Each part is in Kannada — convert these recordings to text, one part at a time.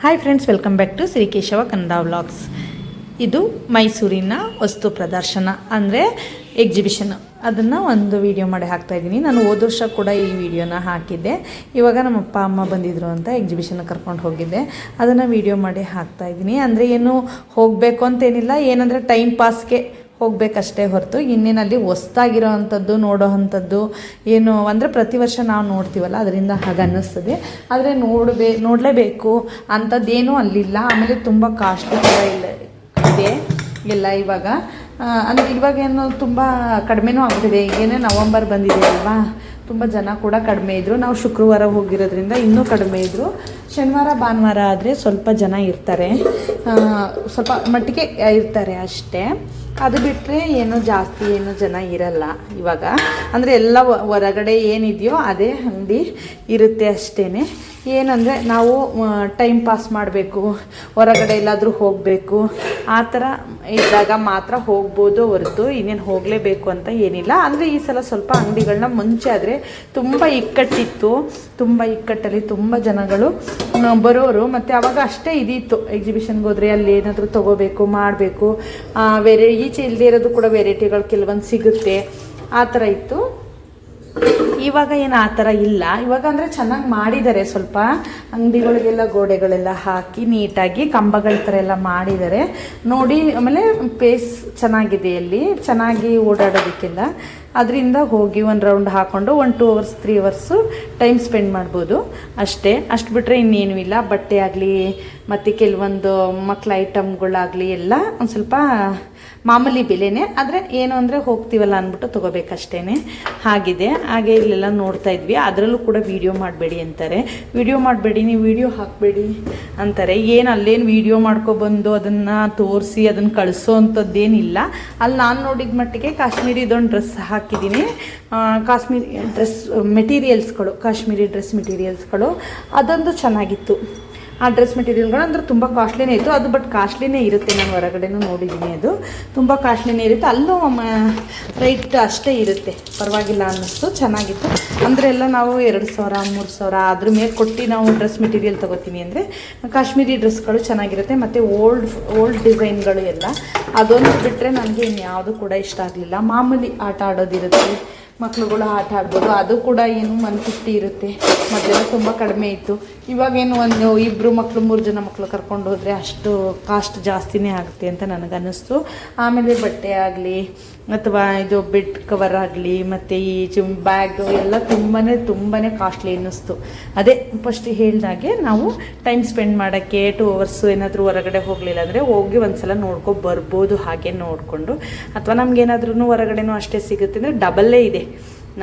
Hi friends, welcome back to Shri Keshava Kannada vlogs. ಇದು ಮೈಸೂರಿನ ವಸ್ತು ಪ್ರದರ್ಶನ ಅಂದರೆ ಎಕ್ಸಿಬಿಷನ್. ಅದನ್ನು ಒಂದು ವಿಡಿಯೋ ಮಾಡಿ ಹಾಕ್ತಾಯಿದ್ದೀನಿ. ನಾನು ಹೋದ ವರ್ಷ ಕೂಡ ಈ ವಿಡಿಯೋನ ಹಾಕಿದ್ದೆ. ಇವಾಗ ನಮ್ಮ ಅಪ್ಪ ಅಮ್ಮ ಬಂದಿದ್ದರು ಅಂತ ಎಕ್ಸಿಬಿಷನ್ ಕರ್ಕೊಂಡು ಹೋಗಿದ್ದೆ. ಅದನ್ನು ವಿಡಿಯೋ ಮಾಡಿ ಹಾಕ್ತಾಯಿದ್ದೀನಿ. ಅಂದರೆ ಏನು ಹೋಗಬೇಕು ಅಂತೇನಿಲ್ಲ, ಏನಂದರೆ ಟೈಮ್ ಪಾಸ್ಗೆ ಹೋಗಬೇಕಷ್ಟೇ ಹೊರತು ಇನ್ನೇನಲ್ಲಿ ಹೊಸ್ದಾಗಿರೋ ಅಂಥದ್ದು ನೋಡೋ ಅಂಥದ್ದು ಏನು ಅಂದರೆ ಪ್ರತಿ ವರ್ಷ ನಾವು ನೋಡ್ತೀವಲ್ಲ, ಅದರಿಂದ ಹಾಗೆ ಅನ್ನಿಸ್ತದೆ. ಆದರೆ ನೋಡಲೇಬೇಕು ಅಂಥದ್ದೇನೂ ಅಲ್ಲಿಲ್ಲ. ಆಮೇಲೆ ತುಂಬ ಕಾಸ್ಟ್ಲಿ ಕೂಡ ಇದೆ ಎಲ್ಲ ಇವಾಗ. ಅಂದರೆ ಇವಾಗೇನು ತುಂಬ ಕಡಿಮೆನೂ ಆಗ್ತಿದೆ. ಈಗೇನೇ ನವಂಬರ್ ಬಂದಿದೆ ಅಲ್ವಾ, ತುಂಬ ಜನ ಕೂಡ ಕಡಿಮೆ ಇದ್ದರು. ನಾವು ಶುಕ್ರವಾರ ಹೋಗಿರೋದ್ರಿಂದ ಇನ್ನೂ ಕಡಿಮೆ ಇದ್ದರು. ಶನಿವಾರ ಭಾನುವಾರ ಆದರೆ ಸ್ವಲ್ಪ ಜನ ಇರ್ತಾರೆ, ಸ್ವಲ್ಪ ಮಟ್ಟಿಗೆ ಇರ್ತಾರೆ ಅಷ್ಟೇ. ಅದು ಬಿಟ್ಟರೆ ಏನು ಜಾಸ್ತಿ ಏನು ಜನ ಇರಲ್ಲ ಇವಾಗ. ಅಂದರೆ ಎಲ್ಲ ಹೊರಗಡೆ ಏನಿದೆಯೋ ಅದೇ ಅಂಗಡಿ ಇರುತ್ತೆ ಅಷ್ಟೇ. ಏನಂದರೆ ನಾವು ಟೈಮ್ ಪಾಸ್ ಮಾಡಬೇಕು, ಹೊರಗಡೆ ಎಲ್ಲಾದರೂ ಹೋಗಬೇಕು, ಆ ಥರ ಇದ್ದಾಗ ಮಾತ್ರ ಹೋಗ್ಬೋದು ಹೊರತು ಇನ್ನೇನು ಹೋಗಲೇಬೇಕು ಅಂತ ಏನಿಲ್ಲ. ಅಂದರೆ ಈ ಸಲ ಸ್ವಲ್ಪ ಅಂಗಡಿಗಳನ್ನ ಮುಂಚೆ ಆದರೆ ತುಂಬ ಇಕ್ಕಟ್ಟಿತ್ತು. ತುಂಬ ಇಕ್ಕಟ್ಟಲ್ಲಿ ತುಂಬ ಜನಗಳು ಬರೋರು. ಮತ್ತು ಆವಾಗ ಅಷ್ಟೇ ಇದಿತ್ತು, ಎಕ್ಸಿಬಿಷನ್ಗೆ ಹೋದರೆ ಅಲ್ಲಿ ಏನಾದರೂ ತೊಗೋಬೇಕು ಮಾಡಬೇಕು, ಈಚೆ ಇಲ್ಲದೆ ಇರೋದು ಕೂಡ ವೆರೈಟಿಗಳು ಕೆಲವೊಂದು ಸಿಗುತ್ತೆ, ಆ ಥರ ಇತ್ತು. ಇವಾಗ ಏನು ಆ ಥರ ಇಲ್ಲ. ಇವಾಗ ಅಂದರೆ ಚೆನ್ನಾಗಿ ಮಾಡಿದ್ದಾರೆ, ಸ್ವಲ್ಪ ಅಂಗಡಿಗಳಿಗೆಲ್ಲ ಗೋಡೆಗಳೆಲ್ಲ ಹಾಕಿ ನೀಟಾಗಿ ಕಂಬಗಳ ಥರ ಎಲ್ಲ ಮಾಡಿದ್ದಾರೆ ನೋಡಿ. ಆಮೇಲೆ ಪ್ಲೇಸ್ ಚೆನ್ನಾಗಿದೆ, ಅಲ್ಲಿ ಚೆನ್ನಾಗಿ ಓಡಾಡೋದಕ್ಕೆಲ್ಲ. ಅದರಿಂದ ಹೋಗಿ ಒಂದು ರೌಂಡ್ ಹಾಕ್ಕೊಂಡು 1-2 hours 3 hours ಟೈಮ್ ಸ್ಪೆಂಡ್ ಮಾಡ್ಬೋದು ಅಷ್ಟೇ. ಅಷ್ಟು ಬಿಟ್ಟರೆ ಇನ್ನೇನು ಇಲ್ಲ. ಬಟ್ಟೆ ಆಗಲಿ ಮತ್ತು ಕೆಲವೊಂದು ಮಕ್ಕಳ ಐಟಮ್ಗಳಾಗಲಿ ಎಲ್ಲ ಒಂದು ಸ್ವಲ್ಪ ಮಾಮೂಲಿ ಬೆಲೆನೇ. ಆದರೆ ಏನು ಅಂದರೆ ಹೋಗ್ತೀವಲ್ಲ ಅಂದ್ಬಿಟ್ಟು ತೊಗೋಬೇಕಷ್ಟೇ, ಹಾಗಿದೆ. ಹಾಗೆ ಇಲ್ಲೆಲ್ಲ ನೋಡ್ತಾ ಇದ್ವಿ. ಅದರಲ್ಲೂ ಕೂಡ ವೀಡಿಯೋ ಮಾಡಬೇಡಿ ಅಂತಾರೆ. ವೀಡಿಯೋ ಮಾಡಬೇಡಿ, ನೀವು ವೀಡಿಯೋ ಹಾಕಬೇಡಿ ಅಂತಾರೆ. ಏನು ಅಲ್ಲೇನು ವೀಡಿಯೋ ಮಾಡ್ಕೊಬಂದು ಅದನ್ನು ತೋರಿಸಿ ಅದನ್ನು ಕಳಿಸೋ ಅಂಥದ್ದೇನಿಲ್ಲ. ಅಲ್ಲಿ ನಾನು ನೋಡಿದ ಮಟ್ಟಿಗೆ ಕಾಶ್ಮೀರಿ ಇದೊಂದು ಡ್ರೆಸ್ ಹಾಕಿದ್ದೀನಿ. ಕಾಶ್ಮೀರಿ ಡ್ರೆಸ್ ಮೆಟೀರಿಯಲ್ಸ್ಗಳು, ಕಾಶ್ಮೀರಿ ಡ್ರೆಸ್ ಮೆಟೀರಿಯಲ್ಸ್ಗಳು ಅದೊಂದು ಚೆನ್ನಾಗಿತ್ತು. ಆ ಡ್ರೆಸ್ ಮೆಟೀರಿಯಲ್ಗಳು ಅಂದರೆ ತುಂಬ ಕಾಸ್ಟ್ಲಿನೇ ಇತ್ತು ಅದು. ಬಟ್ ಕಾಸ್ಟ್ಲಿನೇ ಇರುತ್ತೆ, ನಾನು ಹೊರಗಡೆನೂ ನೋಡಿದ್ದೀನಿ, ಅದು ತುಂಬ ಕಾಸ್ಟ್ಲಿನೇ ಇರುತ್ತೆ. ಅಲ್ಲೂ ರೈಟ್ ಅಷ್ಟೇ ಇರುತ್ತೆ, ಪರವಾಗಿಲ್ಲ ಅನ್ನಿಸ್ತು, ಚೆನ್ನಾಗಿತ್ತು. ಅಂದರೆ ಎಲ್ಲ ನಾವು 2,000-3,000 ಅದ್ರ ಮೇಲೆ ಕೊಟ್ಟು ನಾವು ಡ್ರೆಸ್ ಮೆಟೀರಿಯಲ್ ತೊಗೋತೀವಿ ಅಂದರೆ ಕಾಶ್ಮೀರಿ ಡ್ರೆಸ್ಗಳು ಚೆನ್ನಾಗಿರುತ್ತೆ. ಮತ್ತು ಓಲ್ಡ್ ಡಿಸೈನ್ಗಳು ಎಲ್ಲ. ಅದೊಂದು ಬಿಟ್ಟರೆ ನನಗೆ ಇನ್ಯಾವುದು ಕೂಡ ಇಷ್ಟ ಆಗಲಿಲ್ಲ. ಮಾಮೂಲಿ ಆಟ ಆಡೋದಿರುತ್ತೆ, ಮಕ್ಳುಗಳು ಆಟ ಆಡ್ಬೋದು, ಅದು ಕೂಡ ಏನು 150 ಇರುತ್ತೆ. ಮೊದಲೆಲ್ಲ ತುಂಬ ಕಡಿಮೆ ಇತ್ತು. ಇವಾಗೇನು 1-2 ಮಕ್ಕಳು 3 ಜನ ಮಕ್ಕಳು ಕರ್ಕೊಂಡು ಹೋದರೆ ಅಷ್ಟು ಕಾಸ್ಟ್ ಜಾಸ್ತಿನೇ ಆಗುತ್ತೆ ಅಂತ ನನಗನ್ನಿಸ್ತು. ಆಮೇಲೆ ಬಟ್ಟೆ ಆಗಲಿ ಅಥವಾ ಇದು ಬೆಡ್ ಕವರ್ ಆಗಲಿ ಮತ್ತು ಈ ಬ್ಯಾಗ್ ಎಲ್ಲ ತುಂಬಾ ಕಾಸ್ಟ್ಲಿ ಅನ್ನಿಸ್ತು. ಅದೇ ಫಸ್ಟ್ ಹೇಳ್ದಾಗೆ ನಾವು ಟೈಮ್ ಸ್ಪೆಂಡ್ ಮಾಡೋಕ್ಕೆ 2 hours ಏನಾದರೂ ಹೊರಗಡೆ ಹೋಗಲಿಲ್ಲ ಅಂದರೆ ಹೋಗಿ ಒಂದು ಸಲ ನೋಡ್ಕೊಂಡು ಬರ್ಬೋದು. ಹಾಗೆ ನೋಡಿಕೊಂಡು ಅಥವಾ ನಮಗೇನಾದ್ರೂ ಹೊರಗಡೆನೂ ಅಷ್ಟೇ ಸಿಗುತ್ತೆ ಅಂದರೆ ಡಬಲ್ಲೇ ಇದೆ.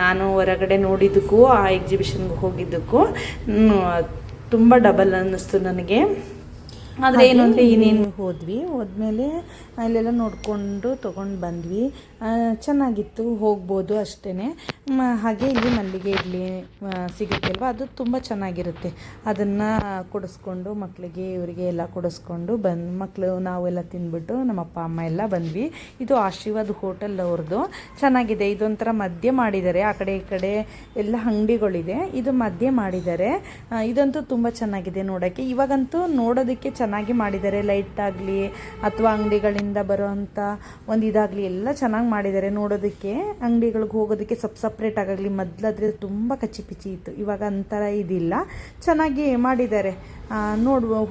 ನಾನು ಹೊರಗಡೆ ನೋಡಿದ್ದಕ್ಕೂ ಆ ಎಕ್ಸಿಬಿಷನ್ಗೆ ಹೋಗಿದ್ದಕ್ಕೂ ತುಂಬ ಡಬಲ್ ಅನ್ನಿಸ್ತು ನನಗೆ. ಆದರೆ ಏನು ಅಂದರೆ ಇನ್ನೇನು ಹೋದ್ಮೇಲೆ ಅಲ್ಲೆಲ್ಲ ನೋಡಿಕೊಂಡು ತೊಗೊಂಡು ಬಂದ್ವಿ. ಚೆನ್ನಾಗಿತ್ತು, ಹೋಗ್ಬೋದು ಅಷ್ಟೇ. ಹಾಗೆ ಇಲ್ಲಿ ಮಲ್ಲಿಗೆ ಇಡ್ಲಿ ಸಿಗುತ್ತೆ ಅಲ್ವ, ಅದು ತುಂಬ ಚೆನ್ನಾಗಿರುತ್ತೆ. ಅದನ್ನು ಕೊಡಿಸ್ಕೊಂಡು ಮಕ್ಕಳಿಗೆ ಇವರಿಗೆ ಎಲ್ಲ ಕೊಡಿಸ್ಕೊಂಡು ಮಕ್ಕಳು ನಾವೆಲ್ಲ ತಿಂದ್ಬಿಟ್ಟು ನಮ್ಮ ಅಪ್ಪ ಅಮ್ಮ ಎಲ್ಲ ಬಂದ್ವಿ. ಇದು ಆಶೀರ್ವಾದ್ ಹೋಟೆಲ್ ಅವ್ರದ್ದು, ಚೆನ್ನಾಗಿದೆ. ಇದೊಂಥರ ಮಧ್ಯೆ ಮಾಡಿದ್ದಾರೆ, ಆ ಕಡೆ ಈ ಕಡೆ ಎಲ್ಲ ಅಂಗಡಿಗಳಿದೆ, ಇದು ಮಧ್ಯೆ ಮಾಡಿದ್ದಾರೆ. ಇದಂತೂ ತುಂಬ ಚೆನ್ನಾಗಿದೆ ನೋಡೋಕ್ಕೆ. ಇವಾಗಂತೂ ನೋಡೋದಕ್ಕೆ ಚೆನ್ನಾಗಿ ಮಾಡಿದ್ದಾರೆ. ಲೈಟ್ ಆಗಲಿ ಅಥವಾ ಅಂಗಡಿಗಳಿಂದ ಬರೋ ಅಂಥ ಒಂದು ಇದಾಗಲಿ ಎಲ್ಲ ಚೆನ್ನಾಗಿ ಮಾಡಿದ್ದಾರೆ ನೋಡೋದಕ್ಕೆ. ಅಂಗಡಿಗಳಿಗೆ ಹೋಗೋದಕ್ಕೆ ಸಪ್ರೇಟ್ ಆಗಲಿ. ಮೊದಲಾದರೆ ತುಂಬ ಕಚ್ಚಿ ಪಿಚ್ಚಿ ಇತ್ತು, ಇವಾಗ ಅಂಥರ ಇದಿಲ್ಲ, ಚೆನ್ನಾಗಿ ಮಾಡಿದ್ದಾರೆ.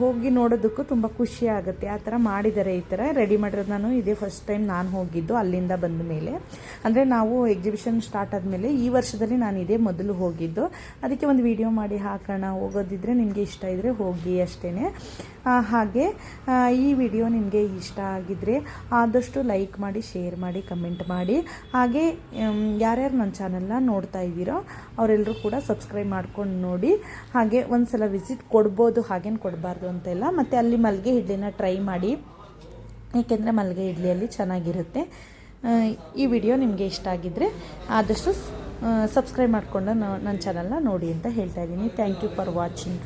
ಹೋಗಿ ನೋಡೋದಕ್ಕೂ ತುಂಬ ಖುಷಿ ಆಗುತ್ತೆ. ಆ ಥರ ಮಾಡಿದ್ದಾರೆ. ಈ ಥರ ರೆಡಿ ಮಾಡಿರೋದು ನಾನು ಇದೇ ಫಸ್ಟ್ ಟೈಮ್ ನಾನು ಹೋಗಿದ್ದು ಅಲ್ಲಿಂದ ಬಂದ ಮೇಲೆ. ಅಂದರೆ ನಾವು ಎಕ್ಸಿಬಿಷನ್ ಸ್ಟಾರ್ಟ್ ಆದಮೇಲೆ ಈ ವರ್ಷದಲ್ಲಿ ನಾನು ಇದೇ ಮೊದಲು ಹೋಗಿದ್ದು. ಅದಕ್ಕೆ ಒಂದು ವಿಡಿಯೋ ಮಾಡಿ ಹಾಕೋಣ, ಹೋಗೋದಿದ್ರೆ ನಿಮಗೆ ಇಷ್ಟ ಇದ್ದರೆ ಹೋಗಿ ಅಷ್ಟೇ. ಹಾಗೆ ಈ ವಿಡಿಯೋ ನಿಮಗೆ ಇಷ್ಟ ಆಗಿದ್ದರೆ ಆದಷ್ಟು ಲೈಕ್ ಮಾಡಿ, ಶೇರ್ ಮಾಡಿ, ಕಮೆಂಟ್ ಮಾಡಿ. ಹಾಗೆ ಯಾರ್ಯಾರು ನನ್ನ ಚಾನಲ್ನ ನೋಡ್ತಾ ಇದ್ದೀರೋ ಅವರೆಲ್ಲರೂ ಕೂಡ ಸಬ್ಸ್ಕ್ರೈಬ್ ಮಾಡ್ಕೊಂಡು ನೋಡಿ. ಹಾಗೆ ಒಂದು ಸಲ ವಿಸಿಟ್ ಕೊಡ್ಬೋದು, ಹಾಗೇನು ಕೊಡಬಾರ್ದು ಅಂತೆಲ್ಲ. ಮತ್ತು ಅಲ್ಲಿ ಮಲ್ಲಿಗೆ ಇಡ್ಲಿನ ಟ್ರೈ ಮಾಡಿ, ಏಕೆಂದರೆ ಮಲ್ಲಿಗೆ ಇಡ್ಲಿಯಲ್ಲಿ ಚೆನ್ನಾಗಿರುತ್ತೆ. ಈ ವಿಡಿಯೋ ನಿಮಗೆ ಇಷ್ಟ ಆಗಿದ್ದರೆ ಆದಷ್ಟು ಸಬ್ಸ್ಕ್ರೈಬ್ ಮಾಡಿಕೊಂಡು ನನ್ನ ಚಾನಲ್ನ ನೋಡಿ ಅಂತ ಹೇಳ್ತಾ ಇದ್ದೀನಿ. Thank you for watching.